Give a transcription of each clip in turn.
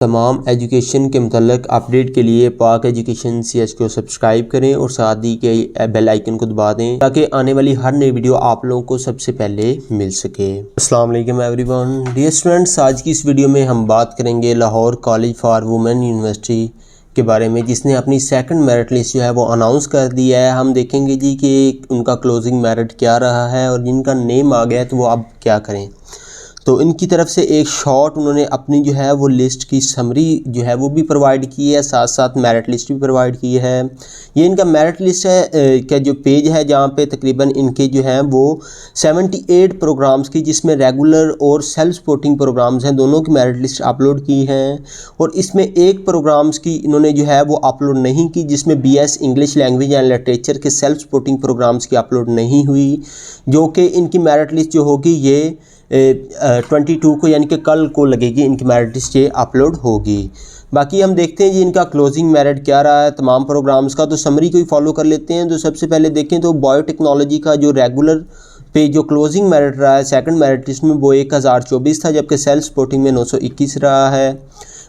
तमाम एजुकेशन के मुतल्लिक़ अपडेट के लिए पाक एजुकेशन CS को सब्सक्राइब करें और साथ ही के बेल आइकन को दबा दें ताकि आने वाली हर नई वीडियो आप लोगों को सबसे पहले मिल सके। अस्सलाम वालेकुम एवरीवन, डियर स्टूडेंट्स, आज की इस वीडियो में हम बात करेंगे Lahore college for women university के बारे में, जिसने अपनी सेकंड मेरिट लिस्ट जो है वो अनाउंस कर दिया है। हम देखेंगे जी कि उनका क्लोजिंग मेरिट क्या रहा है और जिनका नेम आ गया है तो वो अब क्या करें। तो इनकी तरफ से एक शॉर्ट उन्होंने अपनी जो है वो लिस्ट की समरी जो है वो भी प्रोवाइड की है, साथ साथ मेरिट लिस्ट भी प्रोवाइड की है। ये इनका मेरिट लिस्ट है का जो पेज है जहाँ पे तकरीबन इनके जो हैं वो 78 प्रोग्राम्स की, जिसमें रेगुलर और सेल्फ सपोर्टिंग प्रोग्राम्स हैं, दोनों की मेरिट लिस्ट अपलोड की हैं। और इसमें एक प्रोग्राम्स की इन्होंने जो है वो अपलोड नहीं की, जिसमें BS English language and literature के सेल्फ सपोर्टिंग प्रोग्राम्स की अपलोड नहीं हुई, जो कि इनकी मेरिट लिस्ट जो होगी ये 22 को यानी कि कल को लगेगी, इनकी मेरिट लिस्ट ये अपलोड होगी। बाकी हम देखते हैं जी इनका क्लोजिंग मेरिट क्या रहा है तमाम प्रोग्राम्स का। तो समरी को ही फॉलो कर लेते हैं। तो सबसे पहले देखें तो बायोटेक्नोलॉजी का जो रेगुलर पे जो क्लोजिंग मेरिट रहा है सेकंड मेरिट लिस्ट में वो 1024 था, जबकि सेल्फ सपोर्टिंग में 921 रहा है।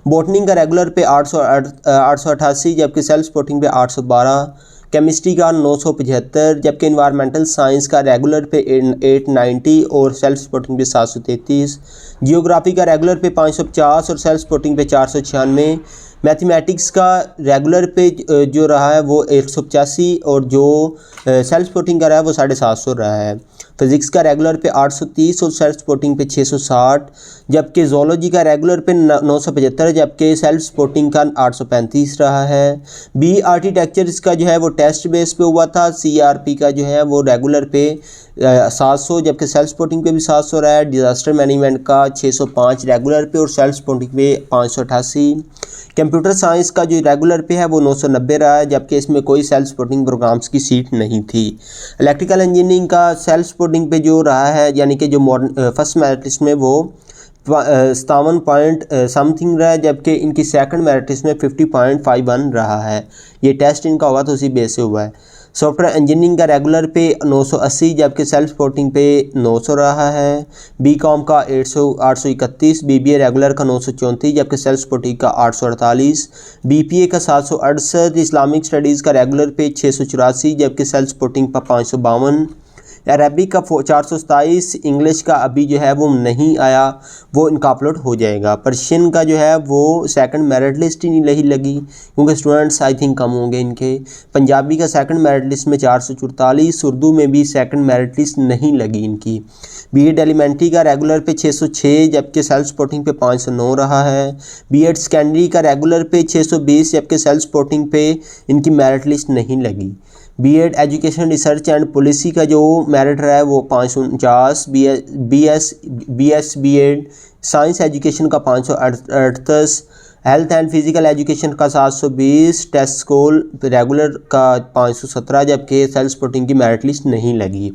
बॉटनी का रेगुलर पे 888 जबकि सेल्फ सपोर्टिंग पे 812, केमिस्ट्री का 975, जबकि इन्वायरमेंटल साइंस का रेगुलर पे 890 और सेल्फ सपोर्टिंग पे 733, जियोग्राफी का रेगुलर पे 550 और सेल्फ सपोर्टिंग पे 496, मैथमेटिक्स का रेगुलर पे जो रहा है वो 185 और जो सेल्फ सपोर्टिंग का रहा है वो 750 रहा है। फिज़िक्स का रेगुलर पे 830 और सेल्फ सपोर्टिंग पे 660, जबकि जोलॉजी का रेगुलर पे 975 जबकि सेल्फ सपोर्टिंग का 835 रहा है। बी आर्किटेक्चर का जो है वो टेस्ट बेस पे हुआ था। CRP का जो है वो रेगुलर पे 700 जबकि सेल्फ सपोर्टिंग पे भी 700 रहा है। डिज़ास्टर मैनेजमेंट का 605 रेगुलर पे और सेल्फ सपोर्टिंग पे 588। कंप्यूटर साइंस का जो रेगुलर पे है वो 990 रहा है, जबकि इसमें कोई सेल्फ सपोर्टिंग प्रोग्राम्स की सीट नहीं थी। इलेक्ट्रिकल इंजीनियरिंग का सेल्फ सपोर्टिंग पे जो रहा है यानी कि जो फर्स्ट मेरिट लिस्ट में वो 57 पॉइंट समथिंग रहा है, जबकि इनकी सेकंड मेरिट लिस्ट में 50.51 रहा है। ये टेस्ट इनका हुआ तो उसी बेस से हुआ है। सॉफ्टवेयर इंजीनियरिंग का रेगुलर पे 980 जबकि सेल्फ सपोर्टिंग पे 900 रहा है। BCom का 831, BBA रेगुलर का 934 जबकि सेल्फ सपोर्टिंग का 848, BPA का 768, इस्लामिक स्टडीज़ का रेगुलर पे 684 जबकि सेल्फ सपोर्टिंग पर 552, अरबिक का 427, इंग्लिश का अभी जो है वो नहीं आया, वो इनका अपलोड हो जाएगा। पर्शियन का जो है वो सेकंड मेरिट लिस्ट ही नहीं लगी क्योंकि स्टूडेंट्स आई थिंक कम होंगे इनके। पंजाबी का सेकंड मेरिट लिस्ट में 444, उर्दू में भी सेकंड मेरिट लिस्ट नहीं लगी इनकी। B.Ed एलिमेंट्री का रेगुलर पे 606 जबकि सेल्फ सपोर्टिंग पे 509 रहा है। B.Ed सेकेंडरी का रेगुलर पे 620 जबकि सेल्फ सपोर्टिंग पे इनकी मेरिट लिस्ट नहीं लगी। B.Ed education research and policy का जो मेरिट रहा है वो 549, BS B.Ed साइंस एजुकेशन का 538, हेल्थ एंड फिजिकल एजुकेशन का 720, टेस्ट स्कूल रेगुलर का 517 जबकि सेल्फ सपोर्टिंग की मेरिट लिस्ट नहीं लगी।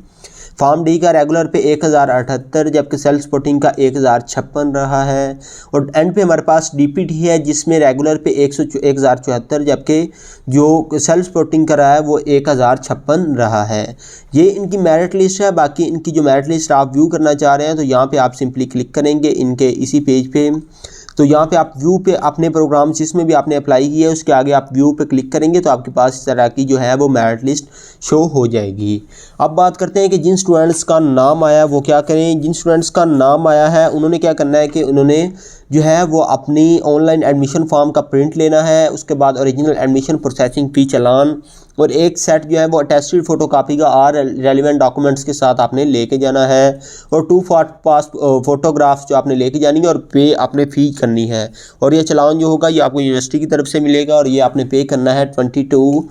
फॉर्म D का रेगुलर पे 1078 जबकि सेल्फ सपोर्टिंग का 1056 रहा है। और एंड पे हमारे पास DPT है जिसमें रेगुलर पे 1074 जबकि जो सेल्फ सपोर्टिंग का रहा है वो 1056 रहा है। ये इनकी मेरिट लिस्ट है। बाकी इनकी जो मेरिट लिस्ट आप व्यू करना चाह रहे हैं तो यहाँ पे आप सिंपली क्लिक करेंगे इनके इसी पेज पे। तो यहाँ पे आप व्यू पे अपने प्रोग्राम जिसमें भी आपने अप्लाई किया है उसके आगे आप व्यू पे क्लिक करेंगे तो आपके पास इस तरह की जो है वो मेरिट लिस्ट शो हो जाएगी। अब बात करते हैं कि जिन स्टूडेंट्स का नाम आया वो क्या करें। जिन स्टूडेंट्स का नाम आया है उन्होंने क्या करना है कि उन्होंने जो है वो अपनी ऑनलाइन एडमिशन फॉर्म का प्रिंट लेना है, उसके बाद ओरिजिनल एडमिशन प्रोसेसिंग फ़ी चालान और एक सेट जो है वो अटेस्टेड फ़ोटोकॉपी का और रेलिवेंट डॉक्यूमेंट्स के साथ आपने लेके जाना है और 2 फोटोग्राफ्स जो आपने लेके जानी है और पे आपने फ़ी करनी है। और ये चालान जो होगा ये आपको यूनिवर्सिटी की तरफ से मिलेगा और ये आपने पे करना है 22,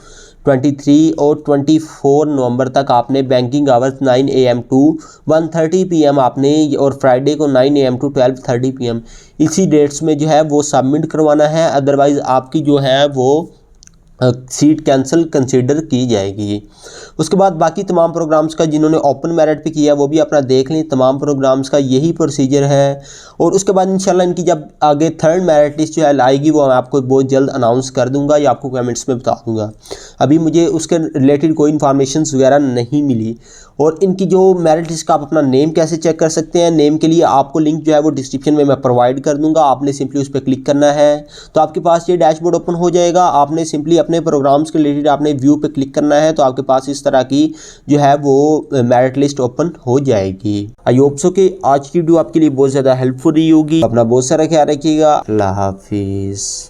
23 और 24 नवंबर तक। आपने banking hours 9 AM to 1:30 PM आपने और फ्राइडे को 9 AM to 12:30 PM इसी डेट्स में जो है वो सबमिट करवाना है, अदरवाइज़ आपकी जो है वो सीट कैंसिल कंसीडर की जाएगी। उसके बाद बाकी तमाम प्रोग्राम्स का जिन्होंने ओपन मेरिट पे किया वो भी अपना देख लें, तमाम प्रोग्राम्स का यही प्रोसीजर है। और उसके बाद इंशाल्लाह इनकी जब आगे थर्ड मेरिट लिस्ट जो है आएगी वो मैं आपको बहुत जल्द अनाउंस कर दूंगा या आपको कमेंट्स में बता दूंगा। अभी मुझे उसके रिलेटेड कोई इन्फॉर्मेशन वगैरह नहीं मिली। और इनकी जो मेरिट लिस्ट का आप अपना नेम कैसे चेक कर सकते हैं, नेम के लिए आपको लिंक जो है वो डिस्क्रिप्शन में मैं प्रोवाइड कर दूंगा। आपने सिंपली उस पर क्लिक करना है तो आपके पास ये डैशबोर्ड ओपन हो जाएगा। आपने सिंपली अपने प्रोग्राम्स के रिलेटेड आपने व्यू पे क्लिक करना है तो आपके पास इस तरह की जो है वो मेरिट लिस्ट ओपन हो जाएगी। आई होप सो कि आज की वीडियो आपके लिए बहुत ज़्यादा हेल्पफुल रही होगी। अपना बहुत सारा ख्याल रखिएगा। अल्लाह हाफिज़।